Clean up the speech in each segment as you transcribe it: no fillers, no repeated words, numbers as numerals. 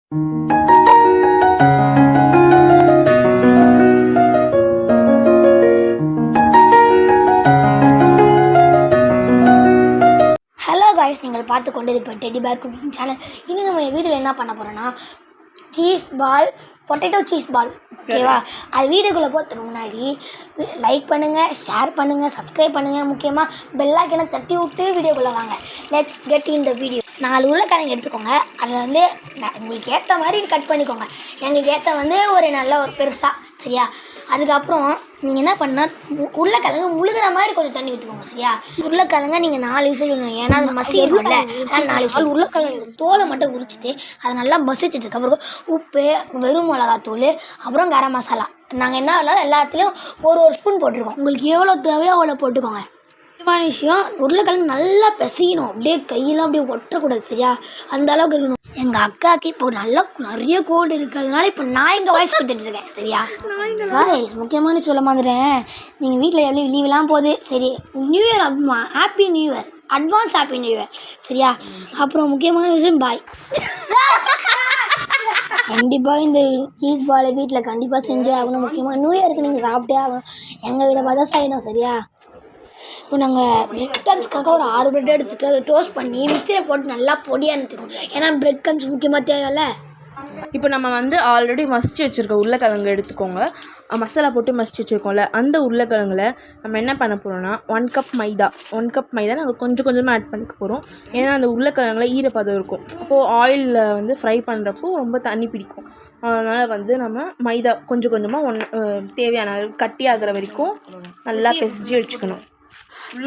Hello guys, நீங்கள் பார்த்து கொண்டிருப்ப டெடி பேர் குக்கிங் சேனல். இன்னும் நம்ம வீட்டில் என்ன பண்ண போகிறோன்னா cheese ball, potato cheese ball. ஓகேவா? அது வீடியோக்குள்ளே போகிறதுக்கு முன்னாடி லைக் பண்ணுங்கள், ஷேர் பண்ணுங்கள், சப்ஸ்கிரைப் பண்ணுங்கள். முக்கியமாக பெல் ஐகானை தட்டி விட்டு வீடியோக்குள்ளே வாங்க. Let's get in the video. 4 உருளைக்கிழங்கு எடுத்துக்கோங்க. அதை வந்து உங்களுக்கு ஏற்ற மாதிரி கட் பண்ணிக்கோங்க. எங்களுக்கு ஏற்ற வந்து ஒரு பெருசாக, சரியா? அதுக்கப்புறம் நீங்கள் என்ன பண்ணால் உருளைக்கிழங்கு முழுகிற மாதிரி கொஞ்சம் தண்ணி ஊற்றிக்கோங்க, சரியா? உருளைக்கிழங்க நீங்கள் 4 விசில் விடணும், ஏன்னா அது மசிக்கணும்ல. அதனால் 4 விசில். உருளைக்கிழங்கு தோலை மட்டும் உரிச்சிட்டு அதை நல்லா மசிச்சதுக்கு அப்புறம் உப்பு, வெறும் மிளகாத்தூள், அப்புறம் கரம் மசாலா. நாங்கள் என்ன பண்ணாலும் எல்லாத்துலேயும் ஒரு ஸ்பூன் போட்டிருக்கோம். உங்களுக்கு எவ்வளோ தேவையோ அவ்வளோ போட்டுக்கோங்க. முக்கியமான விஷயம், உருளைக்கிழங்கு நல்லா பிசையணும். அப்படியே கையெல்லாம் அப்படியே ஒட்டக்கூடாது, சரியா? அந்த அளவுக்கு இருக்கணும். எங்கள் அக்காவுக்கு இப்போ நிறைய கோல்டு இருக்குது, அதனால இப்போ நான் எங்கள் வாய்ஸ் கொடுத்துட்ருக்கேன், சரியா? முக்கியமான சொல்ல மாதிரிறேன். நீங்கள் வீட்டில் எவ்வளோ லீவெலாம் போகுது, சரி? New year happy new year, advance happy new year, சரியா? அப்புறம் முக்கியமான விஷயம், பாய். கண்டிப்பாக இந்த சீஸ் பாலை வீட்டில் கண்டிப்பாக செஞ்சே ஆகணும். முக்கியமாக நியூ இயருக்கு நீங்கள் சாப்பிட்டே ஆகணும். எங்கள் வீட பார்த்தா செய்யணும், சரியா? இப்போ நாங்கள் பிரெட் கம்ஸ்க்காக ஒரு 6 பிரெட் எடுத்துகிட்டு அதை டோஸ்ட் பண்ணி மிக்சியில் போட்டு நல்லா பொடியாக எடுத்துக்கோம். ஏன்னா பிரெட் கம்ஸ் முக்கியமாக தேவையில்ல. இப்போ நம்ம வந்து ஆல்ரெடி மசிச்சு வச்சுருக்க உருளைக்கிழங்கு எடுத்துக்கோங்க. மசாலா போட்டு மசிச்சு வச்சுருக்கோம்ல, அந்த உருளைக்கிழங்குல நம்ம என்ன பண்ண போகிறோம்னா 1 கப் மைதா நாங்கள் கொஞ்சம் கொஞ்சமாக ஆட் பண்ணிக்க போகிறோம். ஏன்னா அந்த உருளைக்கிழங்குல ஈரப்பதம் இருக்கும். அப்போது ஆயிலில் வந்து ஃப்ரை பண்ணுறப்போ ரொம்ப தண்ணி பிடிக்கும். அதனால் வந்து நம்ம மைதா கொஞ்சம் கொஞ்சமாக தேவையான அளவு கட்டியாகிற வரைக்கும் நல்லா பிசைஞ்சு வச்சுக்கணும்.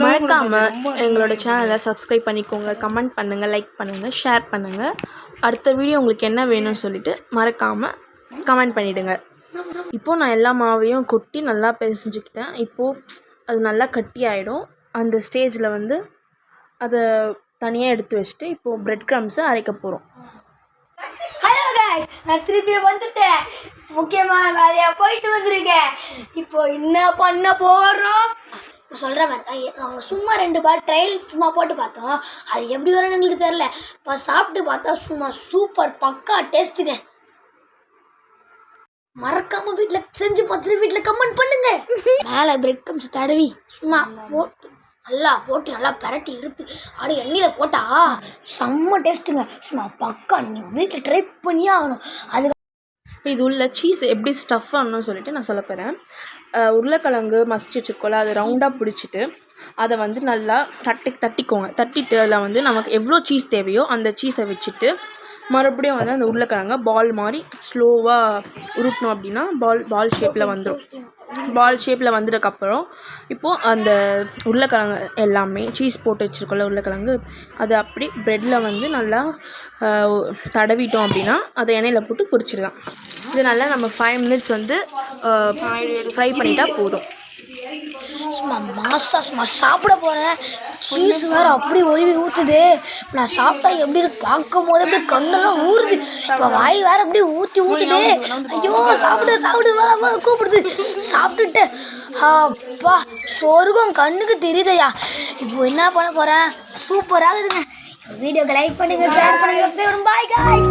மறக்காமல் எங்களோட சேனலை சப்ஸ்கிரைப் பண்ணிக்கோங்க, கமெண்ட் பண்ணுங்கள், லைக் பண்ணுங்கள், ஷேர் பண்ணுங்கள். அடுத்த வீடியோ உங்களுக்கு என்ன வேணும்னு சொல்லிவிட்டு மறக்காமல் கமெண்ட் பண்ணிவிடுங்க. இப்போது நான் எல்லா மாவையும் கொட்டி நல்லா பிசைஞ்சுக்கிட்டேன். இப்போது அது நல்லா கட்டி ஆகிடும். அந்த ஸ்டேஜில் வந்து அதை தனியாக எடுத்து வச்சுட்டு இப்போது பிரெட் க்ரம்ஸை அரைக்க போகிறோம். ஹலோ காய்ஸ், நான் திருப்பி வந்துட்டேன். முக்கியமாக வேலையாக போயிட்டு வந்திருக்கேன். இப்போ என்ன பண்ண போகிறோம் சொல்கிற மாதிரி. அவங்க சும்மா 2 பால் ட்ரையல் சும்மா போட்டு பார்த்தோம். அது எப்படி வரும்னு எங்களுக்கு தெரில. இப்போ சாப்பிட்டு பார்த்தா சும்மா சூப்பர் பக்கா டேஸ்ட்டுங்க. மறக்காமல் வீட்டில் செஞ்சு பார்த்துட்டு வீட்டில் கமெண்ட் பண்ணுங்க. மேலே பிரெட் கம்ஸ் தடவி சும்மா போட்டு நல்லா பரட்டி எடுத்து அப்படியே எண்ணெயில் போட்டால் செம்ம டேஸ்ட்டுங்க. சும்மா பக்கா நீங்கள் வீட்டில் ட்ரை பண்ணியே ஆகணும். அதுக்கு இப்போ இது உள்ள சீஸ் எப்படி ஸ்டஃப் பண்ணணும்னு சொல்லிட்டு நான் சொல்ல போகிறேன். உருளைக்கிழங்கு மசிச்சு வச்சுருக்கோம்ல, அதை ரவுண்டாக பிடிச்சிட்டு அதை வந்து நல்லா தட்டிக்கோங்க. தட்டிட்டு அதில் வந்து நமக்கு எவ்வளோ சீஸ் தேவையோ அந்த சீஸை வச்சுட்டு மறுபடியும் வந்து அந்த உருளைக்கிழங்க பால் மாதிரி ஸ்லோவாக உருட்டணும். அப்படின்னா பால் ஷேப்பில் வந்துடும். பால் ஷேப்பில் வந்ததுக்கப்புறம் இப்போது அந்த உருளைக்கிழங்கு எல்லாமே சீஸ் போட்டு வச்சுருக்கோம்ல உருளைக்கிழங்கு, அதை அப்படி ப்ரெட்டில் வந்து நல்லா தடவிட்டோம் அப்படின்னா அதை எண்ணெயில் போட்டு பொரிச்சிடலாம். இது நல்லா நம்ம 5 மினிட்ஸ் வந்து ஃப்ரை பண்ணிட்டா போதும். சும்மா சாப்பிட போகிறேன். சீஸ் வேறு அப்படி ஒழுவி ஊற்றுது. நான் சாப்பிட்டா எப்படி இருக்கு பார்க்கும் போது அப்படியே கண்ணெல்லாம் ஊறுது. இப்போ வாய் வேறு அப்படியே ஊற்றுது. ஐயோ சாப்பிடு வா கூப்பிடுது. சாப்பிட்டுட்டு அப்பா சொர்க்கம் கண்ணுக்கு தெரியுதையா. இப்போ என்ன பண்ண போகிறேன், சூப்பராகுதுங்க. வீடியோக்கு லைக் பண்ணுங்கள், ஷேர் பண்ணுங்கள். Bye guys.